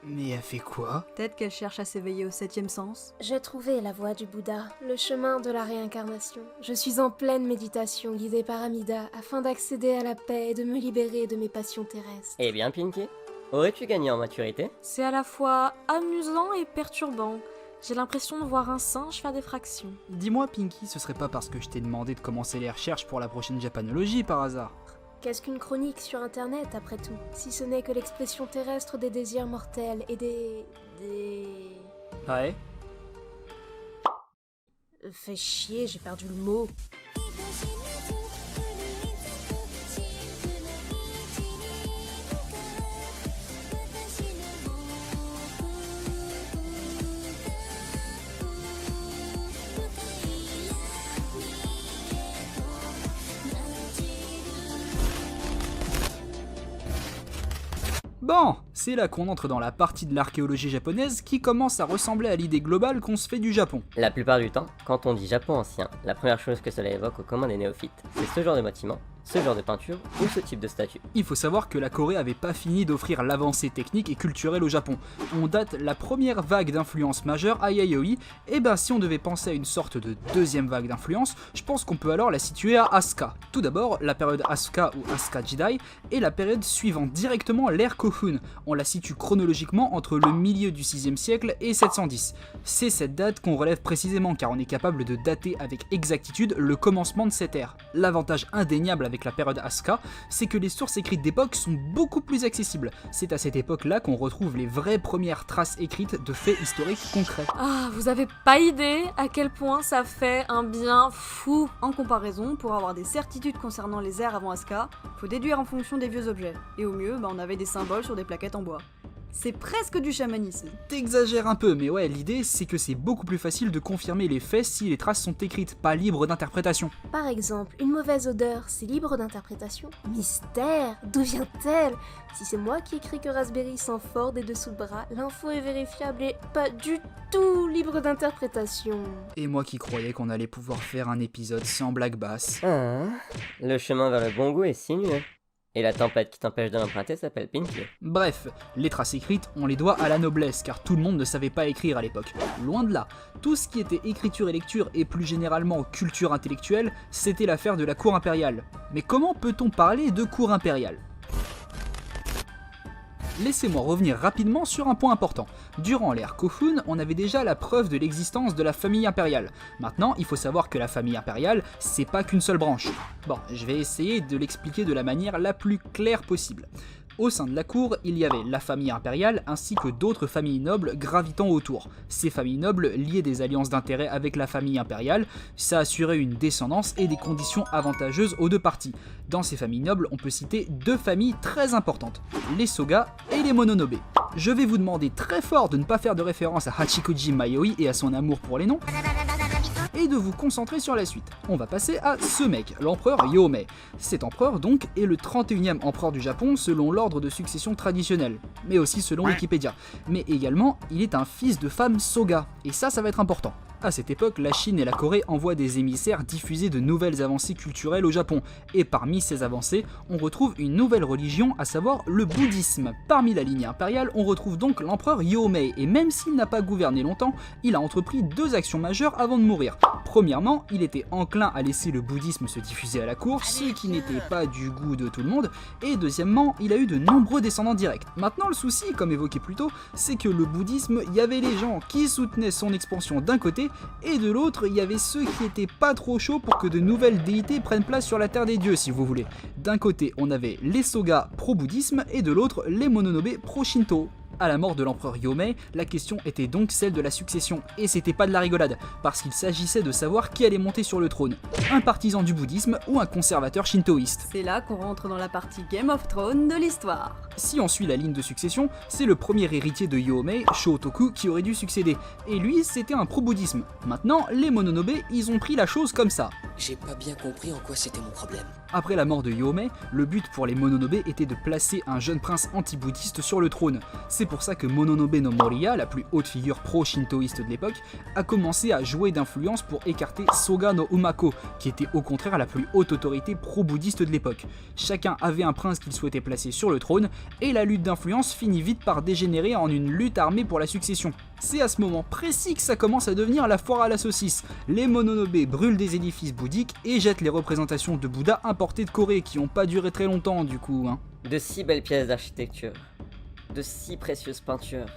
Mais elle fait quoi? Peut-être qu'elle cherche à s'éveiller au 7e sens. J'ai trouvé la voie du Bouddha, le chemin de la réincarnation. Je suis en pleine méditation guidée par Amida afin d'accéder à la paix et de me libérer de mes passions terrestres. Eh bien, Pinky, aurais-tu gagné en maturité? C'est à la fois amusant et perturbant. J'ai l'impression de voir un singe faire des fractions. Dis-moi Pinky, ce serait pas parce que je t'ai demandé de commencer les recherches pour la prochaine japanologie par hasard? Qu'est-ce qu'une chronique sur internet après tout? Si ce n'est que l'expression terrestre des désirs mortels et des... Ouais. Fais chier, j'ai perdu le mot. Bon, c'est là qu'on entre dans la partie de l'archéologie japonaise qui commence à ressembler à l'idée globale qu'on se fait du Japon. La plupart du temps, quand on dit Japon ancien, la première chose que cela évoque au commun des néophytes, c'est ce genre de bâtiment, ce genre de peinture ou ce type de statue. Il faut savoir que la Corée avait pas fini d'offrir l'avancée technique et culturelle au Japon. On date la première vague d'influence majeure à Yayoi, et ben si on devait penser à une sorte de deuxième vague d'influence, je pense qu'on peut alors la situer à Asuka. Tout d'abord, la période Asuka ou Asuka Jidai est la période suivant directement l'ère Kofun. On la situe chronologiquement entre le milieu du 6e siècle et 710. C'est cette date qu'on relève précisément car on est capable de dater avec exactitude le commencement de cette ère. L'avantage indéniable avec la période Asuka, c'est que les sources écrites d'époque sont beaucoup plus accessibles. C'est à cette époque-là qu'on retrouve les vraies premières traces écrites de faits historiques concrets. Ah, vous avez pas idée à quel point ça fait un bien fou. En comparaison, pour avoir des certitudes concernant les ères avant Asuka, faut déduire en fonction des vieux objets. Et au mieux, on avait des symboles sur des plaquettes en bois. C'est presque du chamanisme. T'exagères un peu, mais ouais, l'idée c'est que c'est beaucoup plus facile de confirmer les faits si les traces sont écrites, pas libres d'interprétation. Par exemple, une mauvaise odeur, c'est libre d'interprétation. Mystère, d'où vient-elle? Si c'est moi qui écris que Raspberry sent fort des dessous de bras, l'info est vérifiable et pas du tout libre d'interprétation. Et moi qui croyais qu'on allait pouvoir faire un épisode sans blague basse. Ah, le chemin vers le bon goût est sinueux. Et la tempête qui t'empêche de l'emprunter s'appelle Pinky. Bref, les traces écrites, on les doit à la noblesse, car tout le monde ne savait pas écrire à l'époque. Loin de là, tout ce qui était écriture et lecture, et plus généralement culture intellectuelle, c'était l'affaire de la cour impériale. Mais comment peut-on parler de cour impériale ? Laissez-moi revenir rapidement sur un point important. Durant l'ère Kofun, on avait déjà la preuve de l'existence de la famille impériale. Maintenant, il faut savoir que la famille impériale, c'est pas qu'une seule branche. Bon, je vais essayer de l'expliquer de la manière la plus claire possible. Au sein de la cour, il y avait la famille impériale ainsi que d'autres familles nobles gravitant autour. Ces familles nobles liaient des alliances d'intérêt avec la famille impériale, ça assurait une descendance et des conditions avantageuses aux deux parties. Dans ces familles nobles, on peut citer deux familles très importantes, les Soga et les Mononobe. Je vais vous demander très fort de ne pas faire de référence à Hachikoji Mayoi et à son amour pour les noms, et de vous concentrer sur la suite. On va passer à ce mec, l'empereur Yomei. Cet empereur donc est le 31e empereur du Japon selon l'ordre de succession traditionnel, mais aussi selon Wikipédia. Mais également, il est un fils de femme Soga, et ça va être important. À cette époque, la Chine et la Corée envoient des émissaires diffuser de nouvelles avancées culturelles au Japon, et parmi ces avancées, on retrouve une nouvelle religion, à savoir le bouddhisme. Parmi la lignée impériale, on retrouve donc l'empereur Yomei, et même s'il n'a pas gouverné longtemps, il a entrepris deux actions majeures avant de mourir. Premièrement, il était enclin à laisser le bouddhisme se diffuser à la cour, ce qui n'était pas du goût de tout le monde, et deuxièmement, il a eu de nombreux descendants directs. Maintenant, le souci, comme évoqué plus tôt, c'est que le bouddhisme, il y avait les gens qui soutenaient son expansion d'un côté, et de l'autre, il y avait ceux qui étaient pas trop chauds pour que de nouvelles déités prennent place sur la terre des dieux, si vous voulez. D'un côté, on avait les Soga pro-bouddhisme, et de l'autre, les Mononobe pro-shinto. À la mort de l'empereur Yomei, la question était donc celle de la succession, et c'était pas de la rigolade, parce qu'il s'agissait de savoir qui allait monter sur le trône, un partisan du bouddhisme ou un conservateur shintoïste. C'est là qu'on rentre dans la partie Game of Thrones de l'histoire. Si on suit la ligne de succession, c'est le premier héritier de Yomei, Shotoku, qui aurait dû succéder, et lui c'était un pro-bouddhisme. Maintenant, les Mononobe, ils ont pris la chose comme ça. J'ai pas bien compris en quoi c'était mon problème. Après la mort de Yomei, le but pour les Mononobe était de placer un jeune prince anti-bouddhiste sur le trône. C'est pour ça que Mononobe no Moriya, la plus haute figure pro-shintoïste de l'époque, a commencé à jouer d'influence pour écarter Soga no Umako, qui était au contraire la plus haute autorité pro-bouddhiste de l'époque. Chacun avait un prince qu'il souhaitait placer sur le trône, et la lutte d'influence finit vite par dégénérer en une lutte armée pour la succession. C'est à ce moment précis que ça commence à devenir la foire à la saucisse. Les Mononobe brûlent des édifices bouddhiques et jettent les représentations de Bouddha importées de Corée, qui n'ont pas duré très longtemps du coup. De si belles pièces d'architecture, de si précieuses peintures.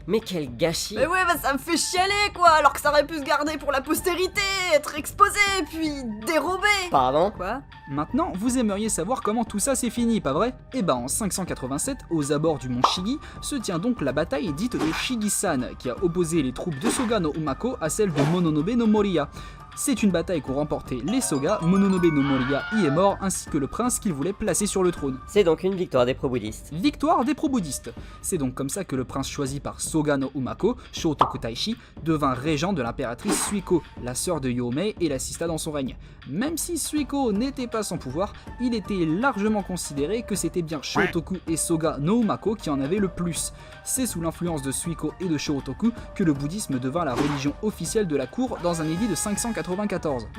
Mais quel gâchis! Mais ouais, bah ça me fait chialer quoi, alors que ça aurait pu se garder pour la postérité, être exposé, puis dérobé. Pardon? Quoi? Maintenant, vous aimeriez savoir comment tout ça s'est fini, pas vrai? Eh ben en 587, aux abords du mont Shigi, se tient donc la bataille dite de Shigi-san, qui a opposé les troupes de Soga no Umako à celles de Mononobe no Moriya. C'est une bataille qu'ont remporté les Soga, Mononobe no Moriya y est mort, ainsi que le prince qu'il voulait placer sur le trône. C'est donc une victoire des pro-bouddhistes. Victoire des pro-bouddhistes. C'est donc comme ça que le prince choisi par Soga no Umako, Shotoku Taishi, devint régent de l'impératrice Suiko, la sœur de Yomei, et l'assista dans son règne. Même si Suiko n'était pas sans pouvoir, il était largement considéré que c'était bien Shotoku et Soga no Umako qui en avaient le plus. C'est sous l'influence de Suiko et de Shotoku que le bouddhisme devint la religion officielle de la cour dans un édit de 594.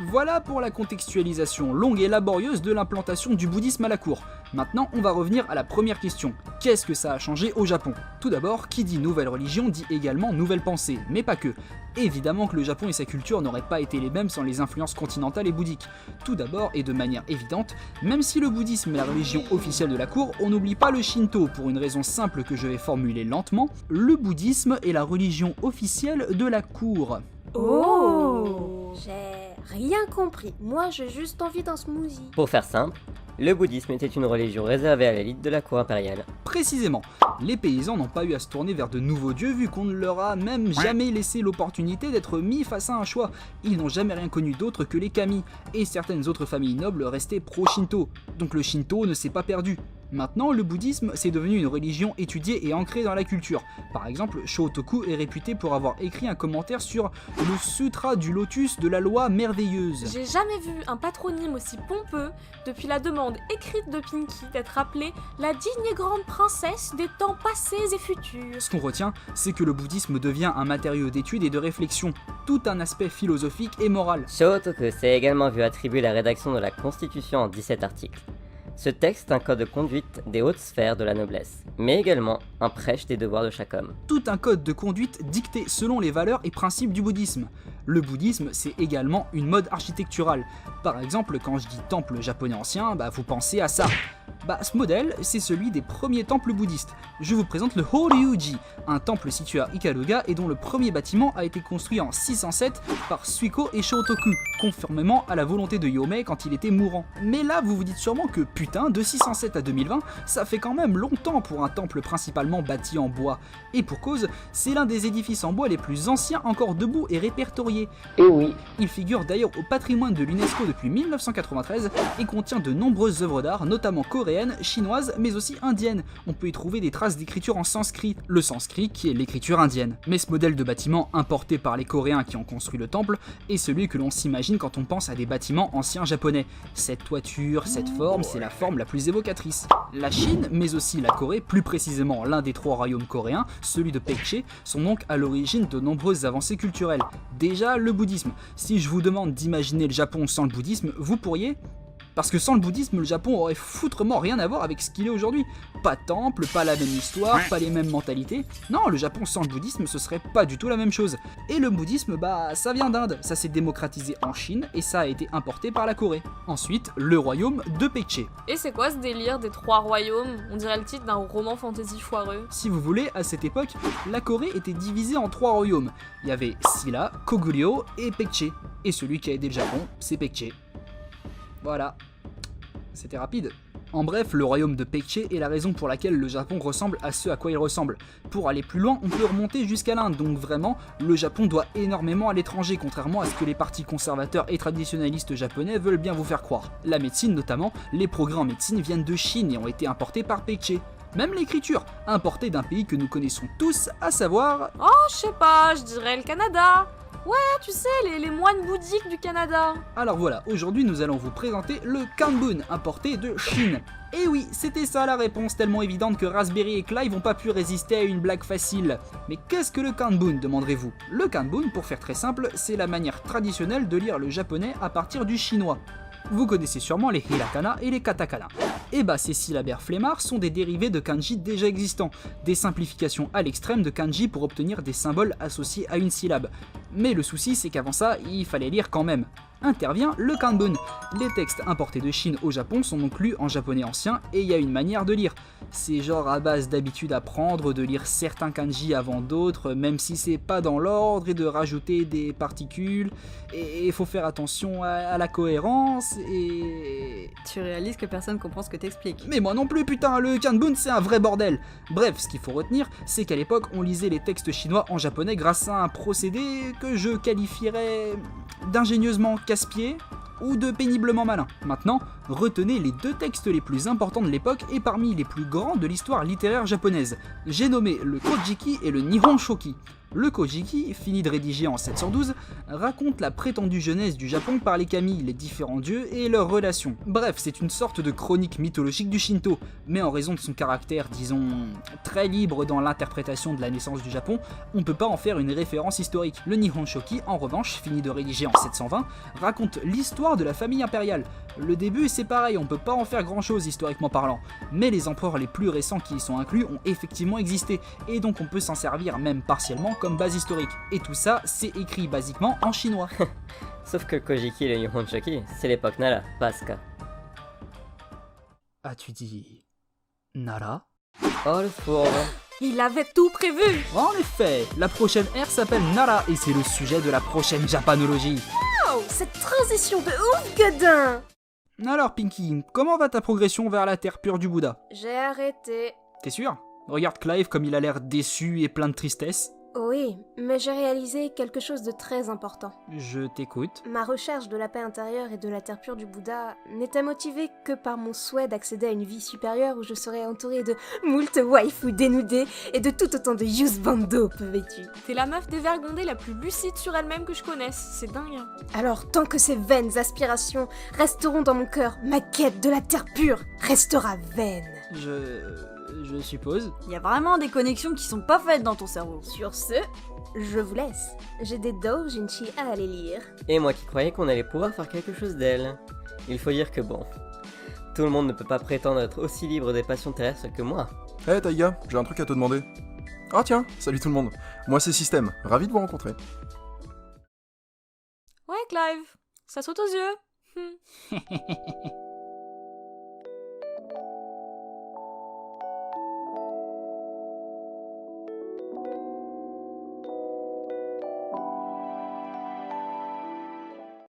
Voilà pour la contextualisation longue et laborieuse de l'implantation du bouddhisme à la cour. Maintenant, on va revenir à la première question. Qu'est-ce que ça a changé au Japon? Tout d'abord, qui dit nouvelle religion dit également nouvelle pensée, mais pas que. Évidemment que le Japon et sa culture n'auraient pas été les mêmes sans les influences continentales et bouddhiques. Tout d'abord, et de manière évidente, même si le bouddhisme est la religion officielle de la cour, on n'oublie pas le Shinto pour une raison simple que je vais formuler lentement. Le bouddhisme est la religion officielle de la cour. Oh, j'ai rien compris. Moi, j'ai juste envie d'un smoothie. Pour faire simple, le bouddhisme était une religion réservée à l'élite de la cour impériale. Précisément, les paysans n'ont pas eu à se tourner vers de nouveaux dieux vu qu'on ne leur a même jamais laissé l'opportunité d'être mis face à un choix. Ils n'ont jamais rien connu d'autre que les kami, et certaines autres familles nobles restaient pro-shinto, donc le shinto ne s'est pas perdu. Maintenant, le bouddhisme, c'est devenu une religion étudiée et ancrée dans la culture. Par exemple, Shotoku est réputé pour avoir écrit un commentaire sur le Sutra du Lotus de la loi merveilleuse. J'ai jamais vu un patronyme aussi pompeux depuis la demande écrite de Pinky d'être appelée la digne et grande princesse des temps passés et futurs. Ce qu'on retient, c'est que le bouddhisme devient un matériau d'étude et de réflexion, tout un aspect philosophique et moral. Shotoku s'est également vu attribuer la rédaction de la Constitution en 17 articles. Ce texte est un code de conduite des hautes sphères de la noblesse, mais également un prêche des devoirs de chaque homme. Tout un code de conduite dicté selon les valeurs et principes du bouddhisme. Le bouddhisme, c'est également une mode architecturale. Par exemple, quand je dis temple japonais ancien, vous pensez à ça. Ce modèle, c'est celui des premiers temples bouddhistes. Je vous présente le Horyuji, un temple situé à Ikaruga et dont le premier bâtiment a été construit en 607 par Suiko et Shotoku, conformément à la volonté de Yomei quand il était mourant. Mais là, vous vous dites sûrement que putain, de 607 à 2020, ça fait quand même longtemps pour un temple principalement bâti en bois. Et pour cause, c'est l'un des édifices en bois les plus anciens encore debout et répertoriés. Et oui, Il figure d'ailleurs au patrimoine de l'UNESCO depuis 1993 et contient de nombreuses œuvres d'art, notamment coréennes, chinoises, mais aussi indiennes. On peut y trouver des traces d'écriture en sanskrit, le sanskrit qui est l'écriture indienne. Mais ce modèle de bâtiment importé par les Coréens qui ont construit le temple est celui que l'on s'imagine quand on pense à des bâtiments anciens japonais. Cette toiture, cette forme, c'est la forme la plus évocatrice. La Chine, mais aussi la Corée, plus précisément l'un des 3 royaumes coréens, celui de Paekche, sont donc à l'origine de nombreuses avancées culturelles. Déjà, le bouddhisme. Si je vous demande d'imaginer le Japon sans le bouddhisme, vous pourriez ? Parce que sans le bouddhisme, le Japon aurait foutrement rien à voir avec ce qu'il est aujourd'hui. Pas de temple, pas la même histoire, pas les mêmes mentalités. Non, le Japon sans le bouddhisme, ce serait pas du tout la même chose. Et le bouddhisme, ça vient d'Inde. Ça s'est démocratisé en Chine et ça a été importé par la Corée. Ensuite, le royaume de Paekche. Et c'est quoi ce délire des 3 royaumes? On dirait le titre d'un roman fantasy foireux. Si vous voulez, à cette époque, la Corée était divisée en 3 royaumes. Il y avait Silla, Koguryo et Paekche. Et celui qui a aidé le Japon, c'est Paekche. Voilà. C'était rapide. En bref, le royaume de Paekche est la raison pour laquelle le Japon ressemble à ce à quoi il ressemble. Pour aller plus loin, on peut remonter jusqu'à l'Inde, donc vraiment, le Japon doit énormément à l'étranger, contrairement à ce que les partis conservateurs et traditionnalistes japonais veulent bien vous faire croire. La médecine notamment, les progrès en médecine viennent de Chine et ont été importés par Paekche. Même l'écriture, importée d'un pays que nous connaissons tous, à savoir... Oh, je sais pas, je dirais le Canada. Ah, tu sais, les moines bouddhiques du Canada. Alors voilà, aujourd'hui nous allons vous présenter le Kanbun, importé de Chine. Et oui, c'était ça la réponse tellement évidente que Raspberry et Clive n'ont pas pu résister à une blague facile. Mais qu'est-ce que le Kanbun, demanderez-vous? Le Kanbun, pour faire très simple, c'est la manière traditionnelle de lire le japonais à partir du chinois. Vous connaissez sûrement les hiragana et les katakana. Et bah ces syllabaires flemmards sont des dérivés de kanji déjà existants, des simplifications à l'extrême de kanji pour obtenir des symboles associés à une syllabe. Mais le souci c'est qu'avant ça, il fallait lire quand même. Intervient le Kanbun. Les textes importés de Chine au Japon sont donc lus en japonais ancien et il y a une manière de lire. C'est genre à base d'habitude à prendre, de lire certains kanji avant d'autres, même si c'est pas dans l'ordre, et de rajouter des particules, et il faut faire attention à la cohérence, et... Tu réalises que personne comprend ce que t'expliques. Mais moi non plus putain, le Kanbun c'est un vrai bordel. Bref, ce qu'il faut retenir, c'est qu'à l'époque on lisait les textes chinois en japonais grâce à un procédé que je qualifierais d'ingénieusement casse-pied ou de péniblement malin. Maintenant, retenez les deux textes les plus importants de l'époque et parmi les plus grands de l'histoire littéraire japonaise. J'ai nommé le Kojiki et le Nihon Shoki. Le Kojiki, fini de rédiger en 712, raconte la prétendue jeunesse du Japon par les kami, les différents dieux et leurs relations. Bref, c'est une sorte de chronique mythologique du Shinto, mais en raison de son caractère, disons, très libre dans l'interprétation de la naissance du Japon, on peut pas en faire une référence historique. Le Nihon Shoki, en revanche, fini de rédiger en 720, raconte l'histoire de la famille impériale. Le début, c'est pareil, on peut pas en faire grand chose historiquement parlant, mais les empereurs les plus récents qui y sont inclus ont effectivement existé, et donc on peut s'en servir même partiellement comme base historique. Et tout ça, c'est écrit basiquement en chinois. Sauf que Kojiki et le Nihon Shoki, c'est l'époque Nara, pas Asuka. Ah, tu dis... Nara? Oh le fourbe. Il avait tout prévu. En effet, la prochaine ère s'appelle Nara, et c'est le sujet de la prochaine japanologie. Oh, cette transition de ouf, Godin! Alors Pinky, comment va ta progression vers la terre pure du Bouddha? J'ai arrêté. T'es sûr? Regarde Clive comme il a l'air déçu et plein de tristesse. Oui, mais j'ai réalisé quelque chose de très important. Je t'écoute. Ma recherche de la paix intérieure et de la terre pure du Bouddha n'était motivée que par mon souhait d'accéder à une vie supérieure où je serais entourée de moult waifus dénudés et de tout autant de yusbando peu vêtus. T'es la meuf dévergondée la plus lucide sur elle-même que je connaisse. C'est dingue. Alors, tant que ces vaines aspirations resteront dans mon cœur, ma quête de la terre pure restera vaine. Je suppose. Il y a vraiment des connexions qui sont pas faites dans ton cerveau. Sur ce, je vous laisse. J'ai des doujinshi à aller lire. Et moi qui croyais qu'on allait pouvoir faire quelque chose d'elle. Il faut dire que bon, tout le monde ne peut pas prétendre être aussi libre des passions terrestres que moi. Hey Taiga, j'ai un truc à te demander. Ah tiens, salut tout le monde. Moi c'est Système, ravi de vous rencontrer. Ouais, Clive. Ça saute aux yeux.